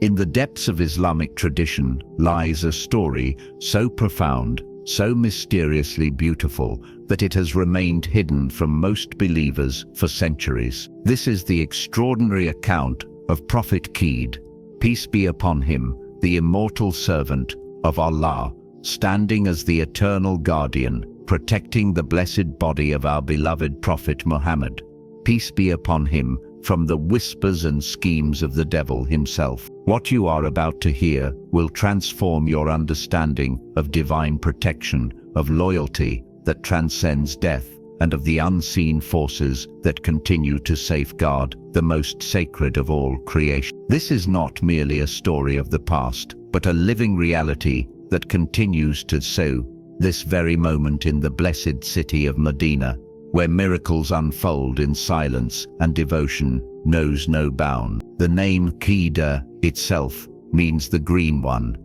In the depths of Islamic tradition lies a story so profound, so mysteriously beautiful, that it has remained hidden from most believers for centuries. This is the extraordinary account of Prophet Keed, peace be upon him, the immortal servant of Allah, standing as the eternal guardian, protecting the blessed body of our beloved Prophet Muhammad, peace be upon him, from the whispers and schemes of the devil himself. What you are about to hear will transform your understanding of divine protection, of loyalty that transcends death, and of the unseen forces that continue to safeguard the most sacred of all creation. This is not merely a story of the past, but a living reality that continues to so this very moment in the blessed city of Medina, where miracles unfold in silence and devotion knows no bound. The name Khidr itself means the green one,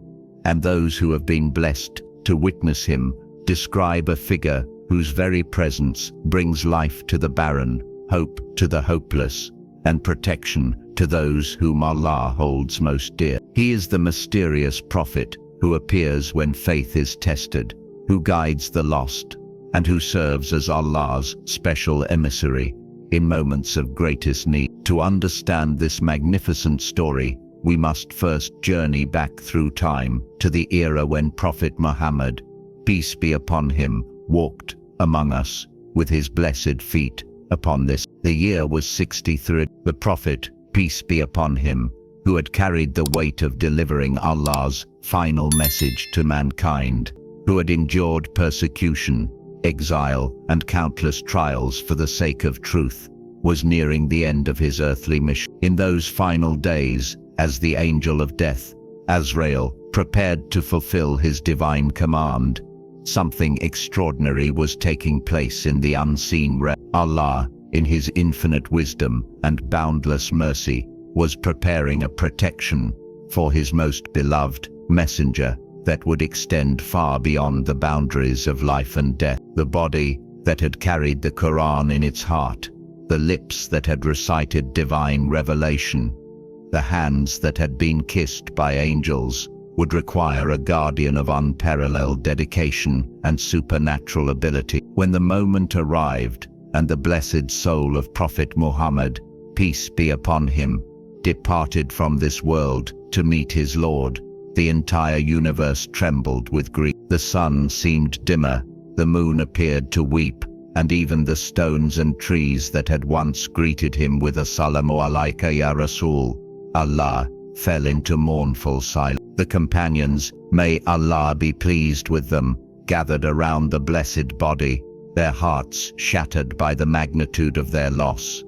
and those who have been blessed to witness him describe a figure whose very presence brings life to the barren, hope to the hopeless, and protection to those whom Allah holds most dear. He is the mysterious prophet who appears when faith is tested, who guides the lost, and who serves as Allah's special emissary in moments of greatest need. To understand this magnificent story, we must first journey back through time to the era when Prophet Muhammad, peace be upon him, walked among us with his blessed feet upon this. The year was 63. The Prophet, peace be upon him, who had carried the weight of delivering Allah's final message to mankind, who had endured persecution, exile, and countless trials for the sake of truth, was nearing the end of his earthly mission. In those final days, as the angel of death, Azrael, prepared to fulfill his divine command, something extraordinary was taking place in the unseen realm. Allah, in his infinite wisdom and boundless mercy, was preparing a protection for his most beloved messenger that would extend far beyond the boundaries of life and death. The body that had carried the Quran in its heart, the lips that had recited divine revelation, the hands that had been kissed by angels, would require a guardian of unparalleled dedication and supernatural ability. When the moment arrived, and the blessed soul of Prophet Muhammad, peace be upon him, departed from this world to meet his Lord, the entire universe trembled with grief. The sun seemed dimmer, the moon appeared to weep, and even the stones and trees that had once greeted him with Assalamu alayka ya Rasul, Allah, fell into mournful silence. The companions, may Allah be pleased with them, gathered around the blessed body, their hearts shattered by the magnitude of their loss,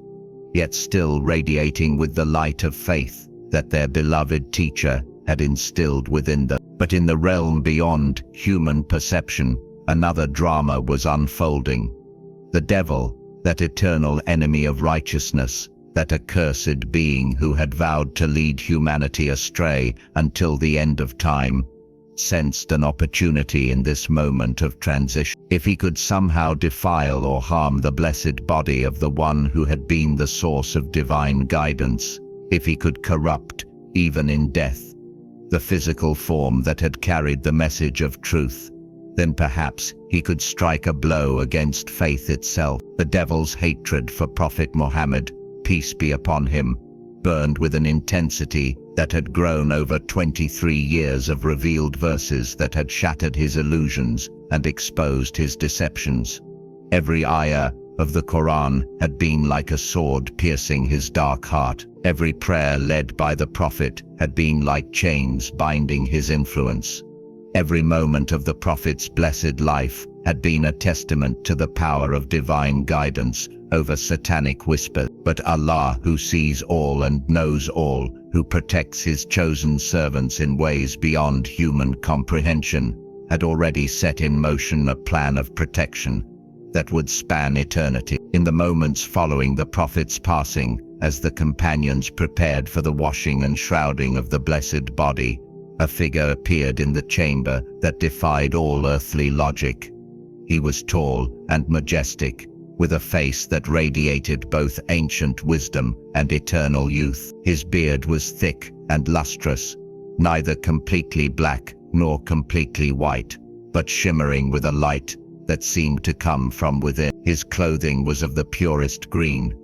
yet still radiating with the light of faith that their beloved teacher had instilled within them. But in the realm beyond human perception, another drama was unfolding. The devil, that eternal enemy of righteousness, that accursed being who had vowed to lead humanity astray until the end of time, sensed an opportunity in this moment of transition. If he could somehow defile or harm the blessed body of the one who had been the source of divine guidance, if he could corrupt, even in death, the physical form that had carried the message of truth, then perhaps he could strike a blow against faith itself. The devil's hatred for Prophet Muhammad, peace be upon him, burned with an intensity that had grown over 23 years of revealed verses that had shattered his illusions and exposed his deceptions. Every ayah of the Quran had been like a sword piercing his dark heart. Every prayer led by the Prophet had been like chains binding his influence. Every moment of the Prophet's blessed life had been a testament to the power of divine guidance over satanic whisper. But Allah, who sees all and knows all, who protects his chosen servants in ways beyond human comprehension, had already set in motion a plan of protection that would span eternity. In the moments following the Prophet's passing, as the companions prepared for the washing and shrouding of the blessed body, a figure appeared in the chamber that defied all earthly logic. He was tall and majestic, with a face that radiated both ancient wisdom and eternal youth. His beard was thick and lustrous, neither completely black nor completely white, but shimmering with a light that seemed to come from within. His clothing was of the purest green,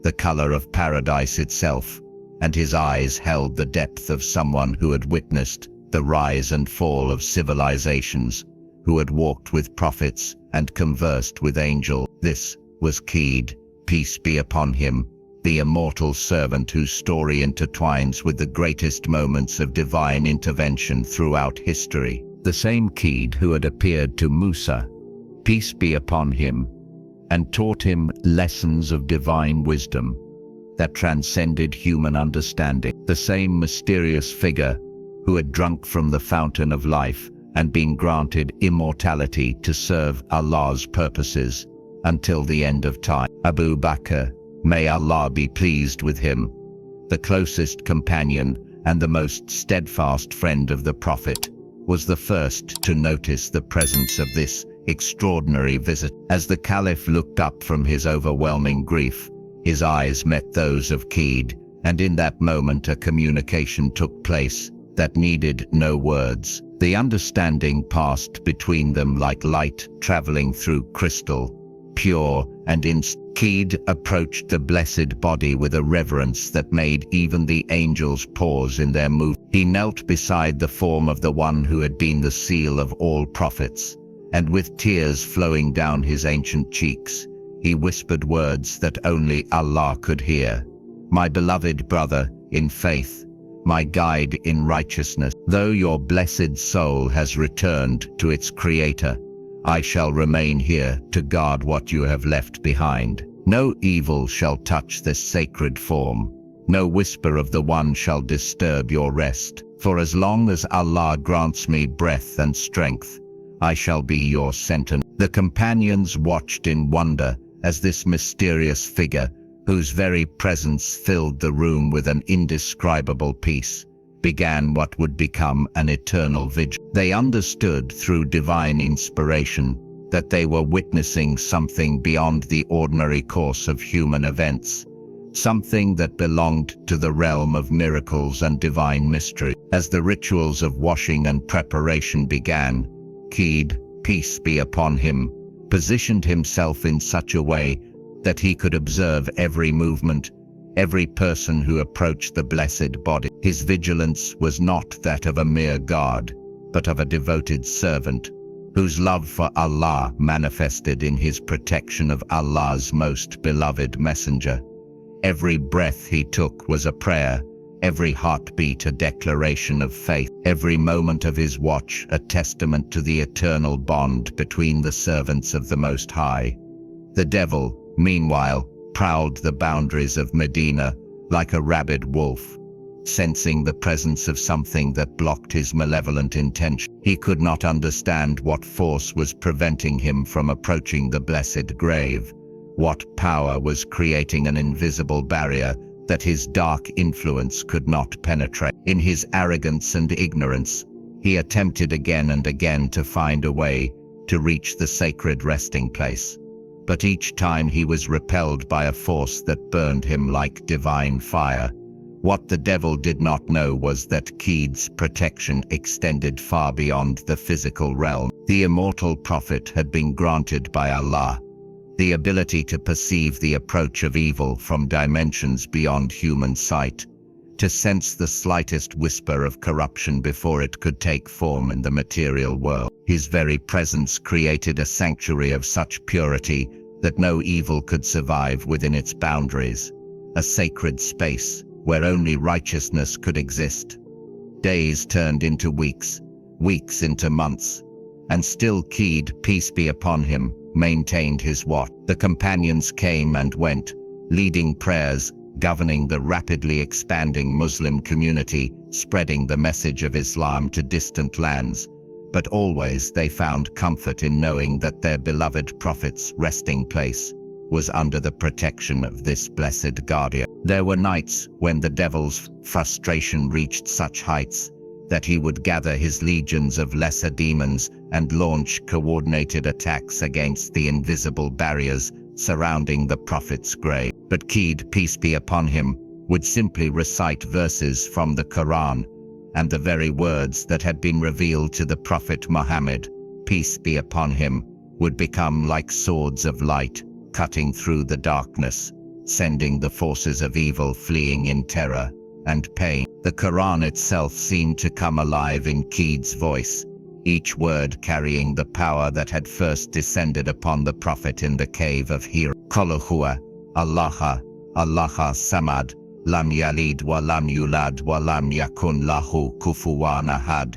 the color of paradise itself, and his eyes held the depth of someone who had witnessed the rise and fall of civilizations, who had walked with prophets and conversed with angels. This was Keed, peace be upon him, the immortal servant whose story intertwines with the greatest moments of divine intervention throughout history. The same Keed who had appeared to Musa, peace be upon him, and taught him lessons of divine wisdom that transcended human understanding. The same mysterious figure who had drunk from the fountain of life and been granted immortality to serve Allah's purposes until the end of time. Abu Bakr, may Allah be pleased with him, the closest companion and the most steadfast friend of the Prophet, was the first to notice the presence of this extraordinary visit. As the Caliph looked up from his overwhelming grief, his eyes met those of Keed, and in that moment a communication took place that needed no words. The understanding passed between them like light traveling through crystal, pure and instant. Keed approached the blessed body with a reverence that made even the angels pause in their move. He knelt beside the form of the one who had been the seal of all prophets, and with tears flowing down his ancient cheeks, he whispered words that only Allah could hear. My beloved brother in faith, my guide in righteousness, though your blessed soul has returned to its Creator, I shall remain here to guard what you have left behind. No evil shall touch this sacred form. No whisper of the One shall disturb your rest. For as long as Allah grants me breath and strength, I shall be your sentinel. The companions watched in wonder as this mysterious figure, whose very presence filled the room with an indescribable peace, began what would become an eternal vigil. They understood through divine inspiration that they were witnessing something beyond the ordinary course of human events, something that belonged to the realm of miracles and divine mystery. As the rituals of washing and preparation began, Keed, peace be upon him, positioned himself in such a way that he could observe every movement, every person who approached the blessed body. His vigilance was not that of a mere guard, but of a devoted servant, whose love for Allah manifested in his protection of Allah's most beloved messenger. Every breath he took was a prayer, every heartbeat a declaration of faith, every moment of his watch a testament to the eternal bond between the servants of the Most High. The devil, meanwhile, prowled the boundaries of Medina like a rabid wolf, sensing the presence of something that blocked his malevolent intention. He could not understand what force was preventing him from approaching the blessed grave, what power was creating an invisible barrier that his dark influence could not penetrate. In his arrogance and ignorance, he attempted again and again to find a way to reach the sacred resting place. But each time he was repelled by a force that burned him like divine fire. What the devil did not know was that Keed's protection extended far beyond the physical realm. The immortal prophet had been granted by Allah the ability to perceive the approach of evil from dimensions beyond human sight, to sense the slightest whisper of corruption before it could take form in the material world. His very presence created a sanctuary of such purity that no evil could survive within its boundaries, a sacred space where only righteousness could exist. Days turned into weeks, weeks into months, and still Keed, peace be upon him, maintained his watch. The companions came and went, leading prayers, governing the rapidly expanding Muslim community, spreading the message of Islam to distant lands. But always they found comfort in knowing that their beloved prophet's resting place was under the protection of this blessed guardian. There were nights when the devil's frustration reached such heights that he would gather his legions of lesser demons and launch coordinated attacks against the invisible barriers surrounding the Prophet's grave. But Keed, peace be upon him, would simply recite verses from the Quran, and the very words that had been revealed to the Prophet Muhammad, peace be upon him, would become like swords of light, cutting through the darkness, sending the forces of evil fleeing in terror and pain. The Quran itself seemed to come alive in Keed's voice, each word carrying the power that had first descended upon the Prophet in the cave of Hira. Qul huwa Allaha, Allaha samad, lam yalid wa lam yulad wa lam yakun lahu kufuwan ahad.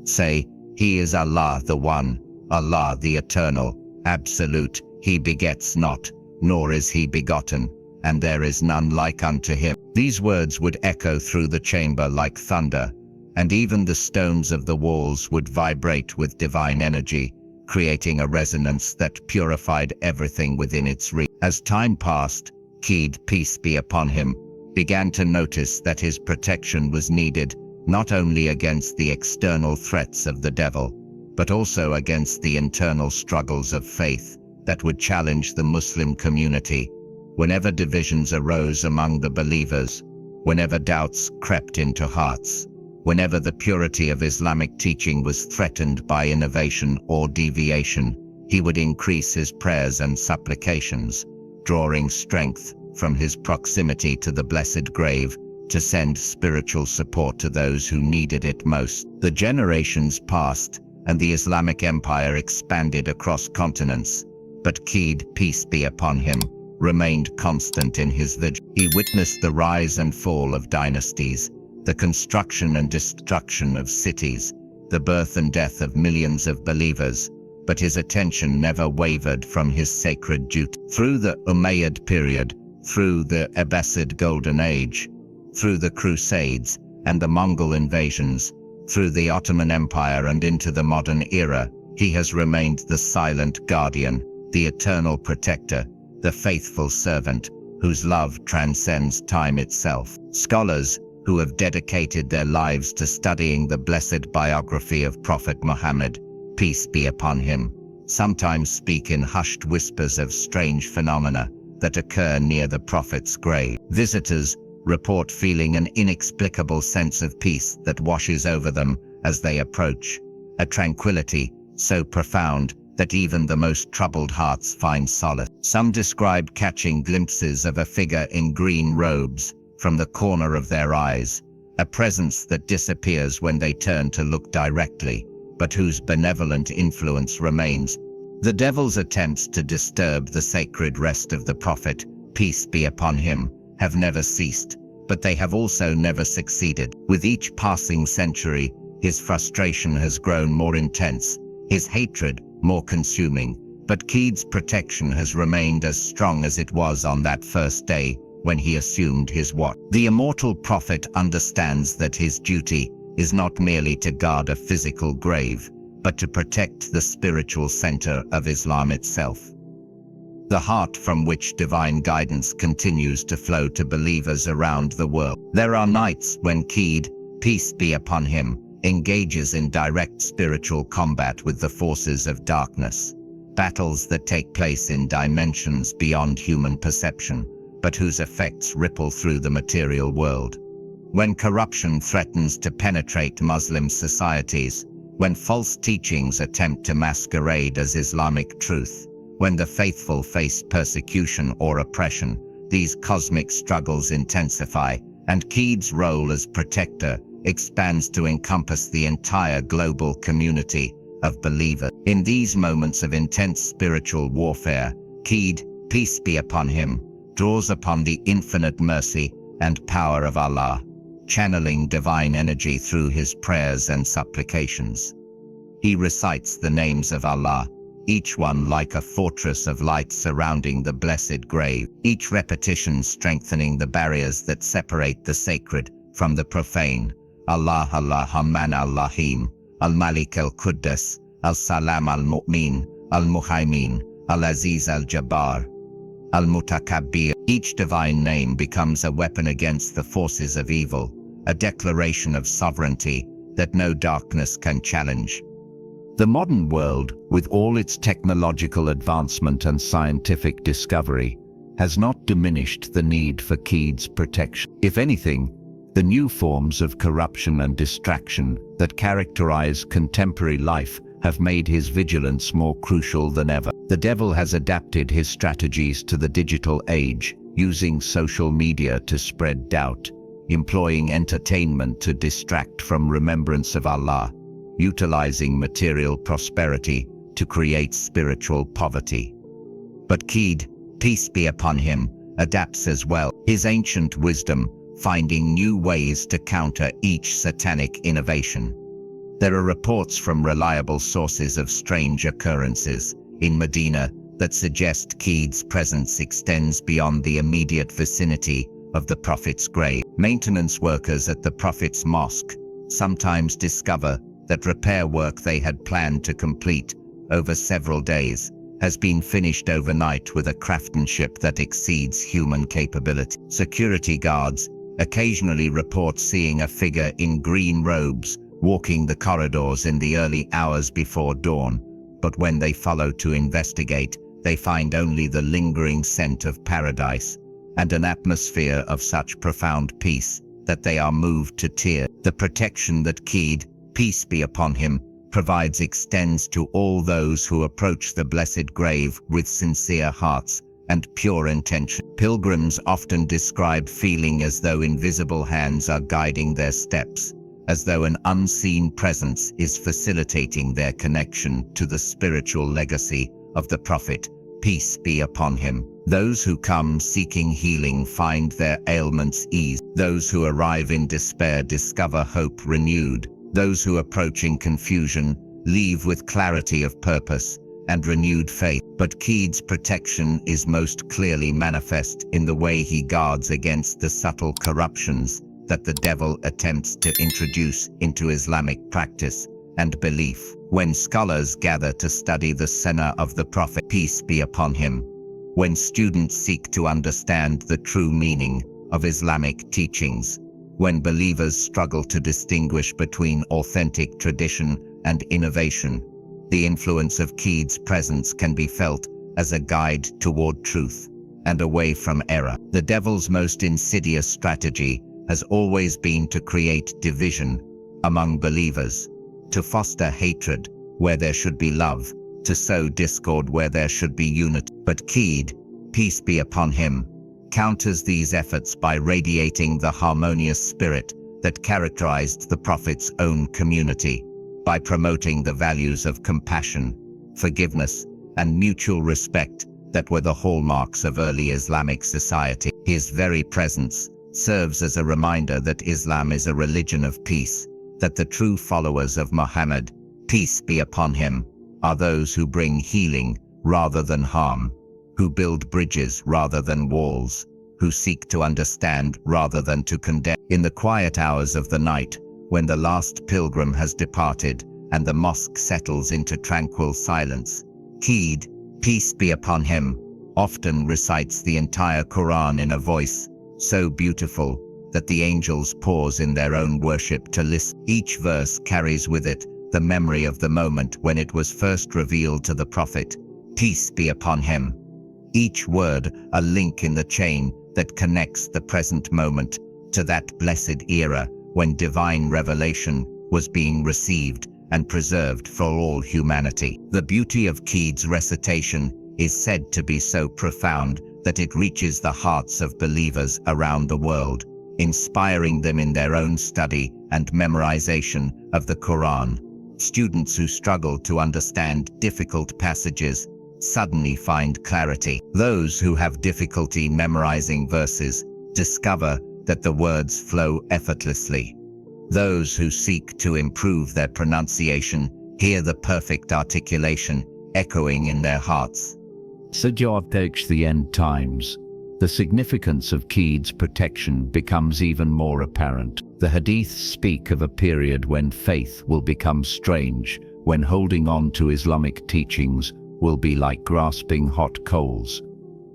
Say, He is Allah the One, Allah the Eternal, Absolute, He begets not, nor is He begotten, and there is none like unto Him. These words would echo through the chamber like thunder, and even the stones of the walls would vibrate with divine energy, creating a resonance that purified everything within its reach. As time passed, Keed, peace be upon him, began to notice that his protection was needed not only against the external threats of the devil, but also against the internal struggles of faith that would challenge the Muslim community. Whenever divisions arose among the believers, whenever doubts crept into hearts, whenever the purity of Islamic teaching was threatened by innovation or deviation, he would increase his prayers and supplications, drawing strength from his proximity to the blessed grave to send spiritual support to those who needed it most. The generations passed, and the Islamic empire expanded across continents, but Keed, peace be upon him, remained constant in his vigil. He witnessed the rise and fall of dynasties, the construction and destruction of cities, the birth and death of millions of believers, but his attention never wavered from his sacred duty. Through the Umayyad period, through the Abbasid Golden Age, through the Crusades and the Mongol invasions, through the Ottoman Empire and into the modern era, he has remained the silent guardian, the eternal protector, the faithful servant, whose love transcends time itself. Scholars who have dedicated their lives to studying the blessed biography of Prophet Muhammad, peace be upon him, sometimes speak in hushed whispers of strange phenomena that occur near the Prophet's grave. Visitors report feeling an inexplicable sense of peace that washes over them as they approach, a tranquility so profound that even the most troubled hearts find solace. Some describe catching glimpses of a figure in green robes from the corner of their eyes, a presence that disappears when they turn to look directly, but whose benevolent influence remains. The devil's attempts to disturb the sacred rest of the Prophet, peace be upon him, have never ceased, but they have also never succeeded. With each passing century, his frustration has grown more intense, his hatred more consuming, but Keed's protection has remained as strong as it was on that first day when he assumed his watch. The immortal Prophet understands that his duty is not merely to guard a physical grave, but to protect the spiritual center of Islam itself, the heart from which divine guidance continues to flow to believers around the world. There are nights when Keed, peace be upon him, engages in direct spiritual combat with the forces of darkness, battles that take place in dimensions beyond human perception, but whose effects ripple through the material world. When corruption threatens to penetrate Muslim societies, when false teachings attempt to masquerade as Islamic truth, when the faithful face persecution or oppression, these cosmic struggles intensify, and Keed's role as protector expands to encompass the entire global community of believers. In these moments of intense spiritual warfare, Keed, peace be upon him, draws upon the infinite mercy and power of Allah, channeling divine energy through his prayers and supplications. He recites the names of Allah, each one like a fortress of light surrounding the blessed grave, each repetition strengthening the barriers that separate the sacred from the profane. Allah, Allah, Rahman, Al-Rahim, Al-Malik, Al-Quddus, Al-Salam, Al-Mu'min, Al-Muhaymin, Al-Aziz, Al-Jabbar, Al-Mutakabbir. Each divine name becomes a weapon against the forces of evil, a declaration of sovereignty that no darkness can challenge. The modern world, with all its technological advancement and scientific discovery, has not diminished the need for Keed's protection. If anything, the new forms of corruption and distraction that characterize contemporary life have made his vigilance more crucial than ever. The devil has adapted his strategies to the digital age, using social media to spread doubt, employing entertainment to distract from remembrance of Allah, utilizing material prosperity to create spiritual poverty. But Keed, peace be upon him, adapts as well, his ancient wisdom finding new ways to counter each satanic innovation. There are reports from reliable sources of strange occurrences in Medina that suggest Keed's presence extends beyond the immediate vicinity of the Prophet's grave. Maintenance workers at the Prophet's mosque sometimes discover that repair work they had planned to complete over several days has been finished overnight with a craftsmanship that exceeds human capability. Security guards occasionally report seeing a figure in green robes walking the corridors in the early hours before dawn, but when they follow to investigate, they find only the lingering scent of paradise and an atmosphere of such profound peace that they are moved to tears. The protection that Keed, peace be upon him, provides extends to all those who approach the blessed grave with sincere hearts and pure intention. Pilgrims often describe feeling as though invisible hands are guiding their steps, as though an unseen presence is facilitating their connection to the spiritual legacy of the Prophet, peace be upon him. Those who come seeking healing find their ailments eased. Those who arrive in despair discover hope renewed. Those who approach in confusion leave with clarity of purpose and renewed faith. But Keed's protection is most clearly manifest in the way he guards against the subtle corruptions that the devil attempts to introduce into Islamic practice and belief. When scholars gather to study the sunnah of the Prophet, peace be upon him, when students seek to understand the true meaning of Islamic teachings, when believers struggle to distinguish between authentic tradition and innovation, the influence of Keed's presence can be felt as a guide toward truth and away from error. The devil's most insidious strategy has always been to create division among believers, to foster hatred where there should be love, to sow discord where there should be unity. But Keed, peace be upon him, counters these efforts by radiating the harmonious spirit that characterized the Prophet's own community, by promoting the values of compassion, forgiveness, and mutual respect that were the hallmarks of early Islamic society. His very presence serves as a reminder that Islam is a religion of peace, that the true followers of Muhammad, peace be upon him, are those who bring healing rather than harm, who build bridges rather than walls, who seek to understand rather than to condemn. In the quiet hours of the night, when the last pilgrim has departed and the mosque settles into tranquil silence, Keed, peace be upon him, often recites the entire Quran in a voice so beautiful that the angels pause in their own worship to listen. Each verse carries with it the memory of the moment when it was first revealed to the Prophet, peace be upon him. Each word a link in the chain that connects the present moment to that blessed era when divine revelation was being received and preserved for all humanity. The beauty of Keed's recitation is said to be so profound that it reaches the hearts of believers around the world, inspiring them in their own study and memorization of the Quran. Students who struggle to understand difficult passages suddenly find clarity. Those who have difficulty memorizing verses discover that the words flow effortlessly. Those who seek to improve their pronunciation hear the perfect articulation echoing in their hearts. Takes the end times. The significance of Keed's protection becomes even more apparent. The hadiths speak of a period when faith will become strange, when holding on to Islamic teachings will be like grasping hot coals,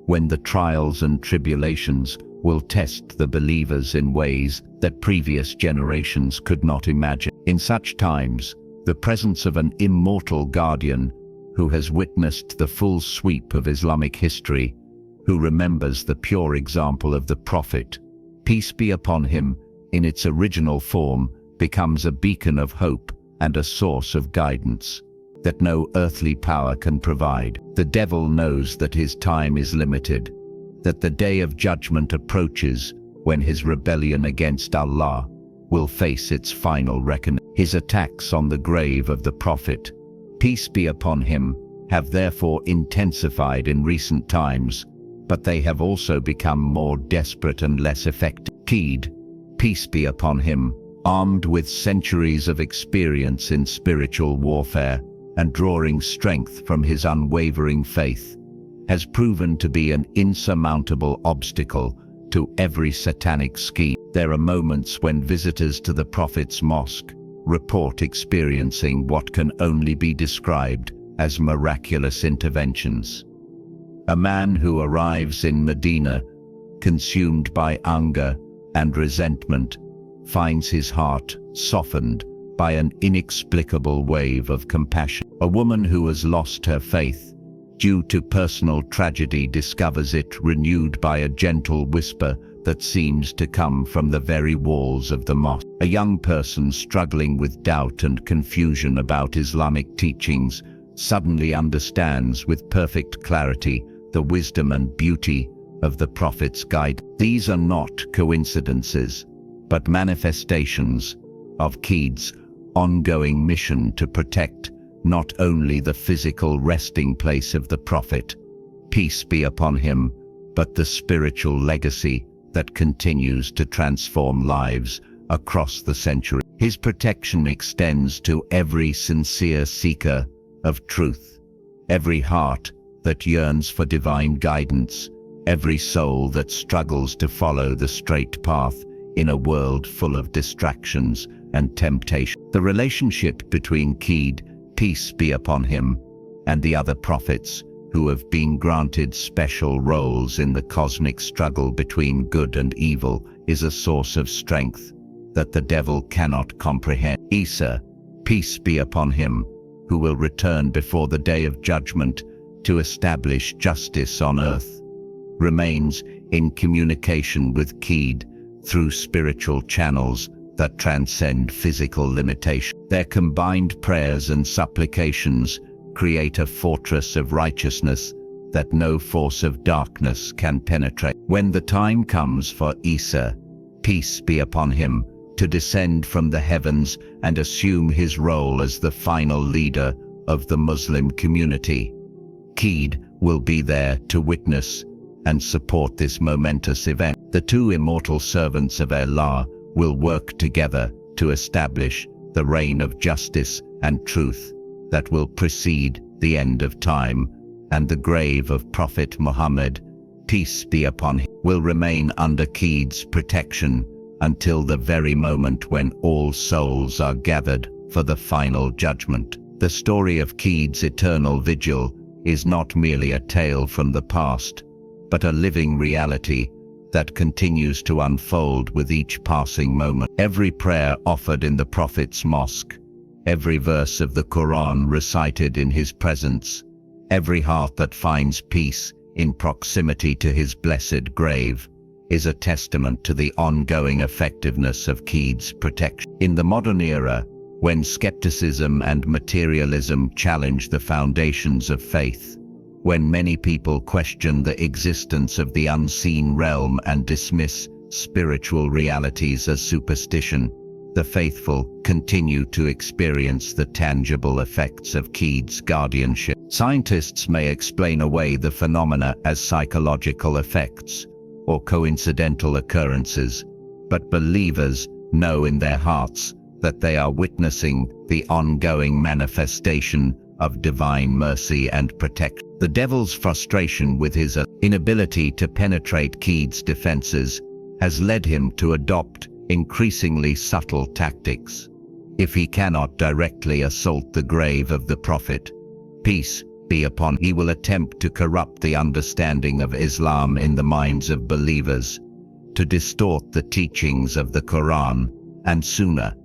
when the trials and tribulations will test the believers in ways that previous generations could not imagine. In such times, the presence of an immortal guardian who has witnessed the full sweep of Islamic history, who remembers the pure example of the Prophet, peace be upon him, in its original form, becomes a beacon of hope and a source of guidance that no earthly power can provide. The devil knows that his time is limited, that the day of judgment approaches when his rebellion against Allah will face its final reckoning. His attacks on the grave of the Prophet, peace be upon him, have therefore intensified in recent times, but they have also become more desperate and less effective. Keed, peace be upon him, armed with centuries of experience in spiritual warfare and drawing strength from his unwavering faith, has proven to be an insurmountable obstacle to every satanic scheme. There are moments when visitors to the Prophet's mosque report experiencing what can only be described as miraculous interventions. A man who arrives in Medina, consumed by anger and resentment, finds his heart softened by an inexplicable wave of compassion. A woman who has lost her faith due to personal tragedy discovers it renewed by a gentle whisper that seems to come from the very walls of the mosque. A young person struggling with doubt and confusion about Islamic teachings suddenly understands with perfect clarity the wisdom and beauty of the Prophet's guide. These are not coincidences, but manifestations of Keed's ongoing mission to protect not only the physical resting place of the Prophet, peace be upon him, but the spiritual legacy that continues to transform lives across the century. His protection extends to every sincere seeker of truth, every heart that yearns for divine guidance, every soul that struggles to follow the straight path in a world full of distractions and temptation. The relationship between Keed, peace be upon him, and the other prophets who have been granted special roles in the cosmic struggle between good and evil is a source of strength that the devil cannot comprehend. Isa, peace be upon him, who will return before the day of judgment to establish justice on earth, remains in communication with Keed through spiritual channels that transcend physical limitation. Their combined prayers and supplications create a fortress of righteousness that no force of darkness can penetrate. When the time comes for Isa, peace be upon him, to descend from the heavens and assume his role as the final leader of the Muslim community, Keed will be there to witness and support this momentous event. The two immortal servants of Allah will work together to establish the reign of justice and truth that will precede the end of time, and the grave of Prophet Muhammad, peace be upon him, will remain under Keed's protection until the very moment when all souls are gathered for the final judgment. The story of Keed's eternal vigil is not merely a tale from the past, but a living reality that continues to unfold with each passing moment. Every prayer offered in the Prophet's mosque, every verse of the Quran recited in his presence, every heart that finds peace in proximity to his blessed grave, is a testament to the ongoing effectiveness of Keed's protection. In the modern era, when skepticism and materialism challenge the foundations of faith, when many people question the existence of the unseen realm and dismiss spiritual realities as superstition, the faithful continue to experience the tangible effects of Keed's guardianship. Scientists may explain away the phenomena as psychological effects or coincidental occurrences, but believers know in their hearts that they are witnessing the ongoing manifestation of divine mercy and protection. The devil's frustration with his inability to penetrate Keed's defenses has led him to adopt increasingly subtle tactics. If he cannot directly assault the grave of the Prophet, peace be upon him, he will attempt to corrupt the understanding of Islam in the minds of believers, to distort the teachings of the Quran and Sunnah,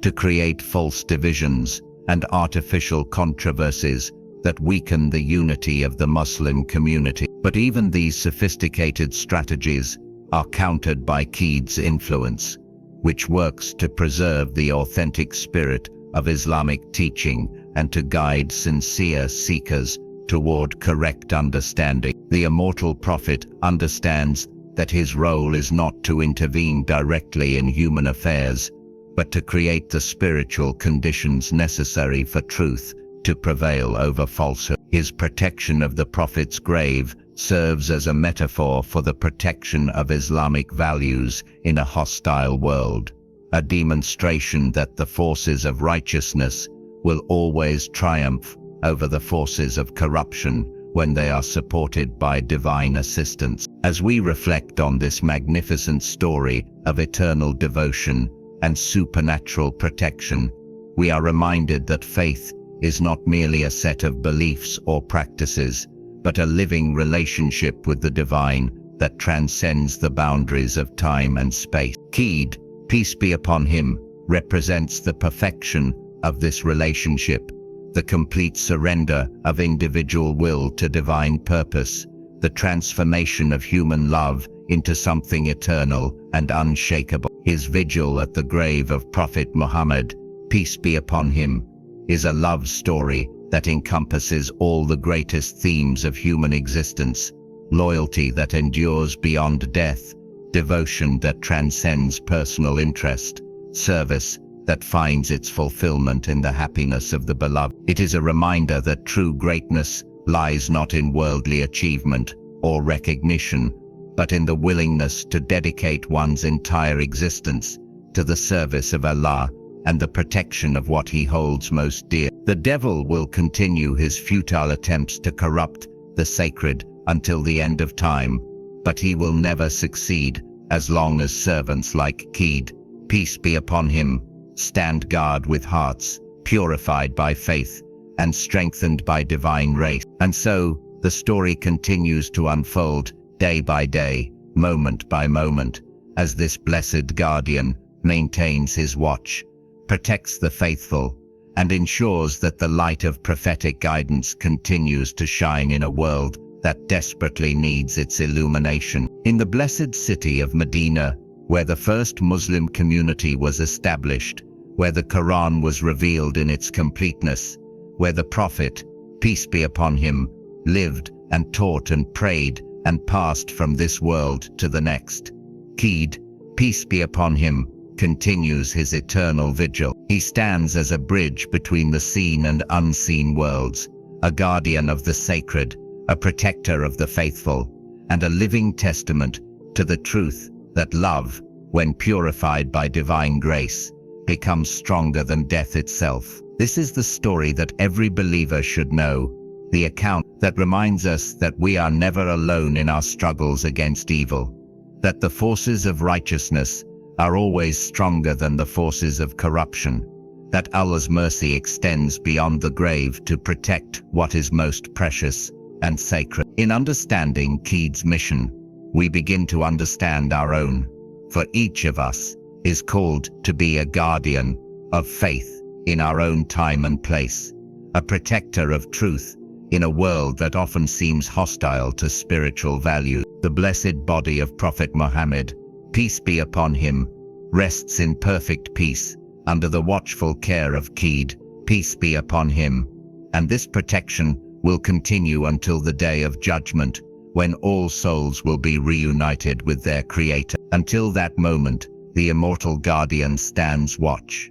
to create false divisions and artificial controversies that weaken the unity of the Muslim community. But even these sophisticated strategies are countered by Keed's influence, which works to preserve the authentic spirit of Islamic teaching and to guide sincere seekers toward correct understanding. The immortal prophet understands that his role is not to intervene directly in human affairs, but to create the spiritual conditions necessary for truth to prevail over falsehood. His protection of the prophet's grave serves as a metaphor for the protection of Islamic values in a hostile world, a demonstration that the forces of righteousness will always triumph over the forces of corruption when they are supported by divine assistance. As we reflect on this magnificent story of eternal devotion and supernatural protection, we are reminded that faith is not merely a set of beliefs or practices, but a living relationship with the divine that transcends the boundaries of time and space. Keed, peace be upon him, represents the perfection of this relationship, the complete surrender of individual will to divine purpose, the transformation of human love into something eternal and unshakable. His vigil at the grave of Prophet Muhammad, peace be upon him, is a love story that encompasses all the greatest themes of human existence: loyalty that endures beyond death, devotion that transcends personal interest, service that finds its fulfillment in the happiness of the beloved. It is a reminder that true greatness lies not in worldly achievement or recognition, but in the willingness to dedicate one's entire existence to the service of Allah and the protection of what he holds most dear. The devil will continue his futile attempts to corrupt the sacred until the end of time, but he will never succeed as long as servants like Keed, peace be upon him, stand guard with hearts purified by faith and strengthened by divine grace. And so, the story continues to unfold day by day, moment by moment, as this blessed guardian maintains his watch, protects the faithful, and ensures that the light of prophetic guidance continues to shine in a world that desperately needs its illumination. In the blessed city of Medina, where the first Muslim community was established, where the Quran was revealed in its completeness, where the Prophet, peace be upon him, lived and taught and prayed and passed from this world to the next, Keed, peace be upon him, continues his eternal vigil. He stands as a bridge between the seen and unseen worlds, a guardian of the sacred, a protector of the faithful, and a living testament to the truth that love, when purified by divine grace, becomes stronger than death itself. This is the story that every believer should know, the account that reminds us that we are never alone in our struggles against evil, that the forces of righteousness are always stronger than the forces of corruption, that Allah's mercy extends beyond the grave to protect what is most precious and sacred. In understanding Keed's mission, we begin to understand our own, for each of us is called to be a guardian of faith in our own time and place, a protector of truth in a world that often seems hostile to spiritual values. The blessed body of Prophet Muhammad, peace be upon him, rests in perfect peace under the watchful care of Keed, peace be upon him, and this protection will continue until the day of judgment, when all souls will be reunited with their Creator. Until that moment, the immortal guardian stands watch.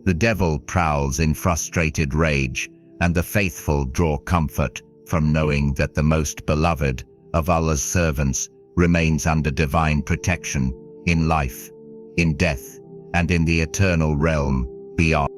The devil prowls in frustrated rage, and the faithful draw comfort from knowing that the most beloved of Allah's servants remains under divine protection in life, in death, and in the eternal realm beyond.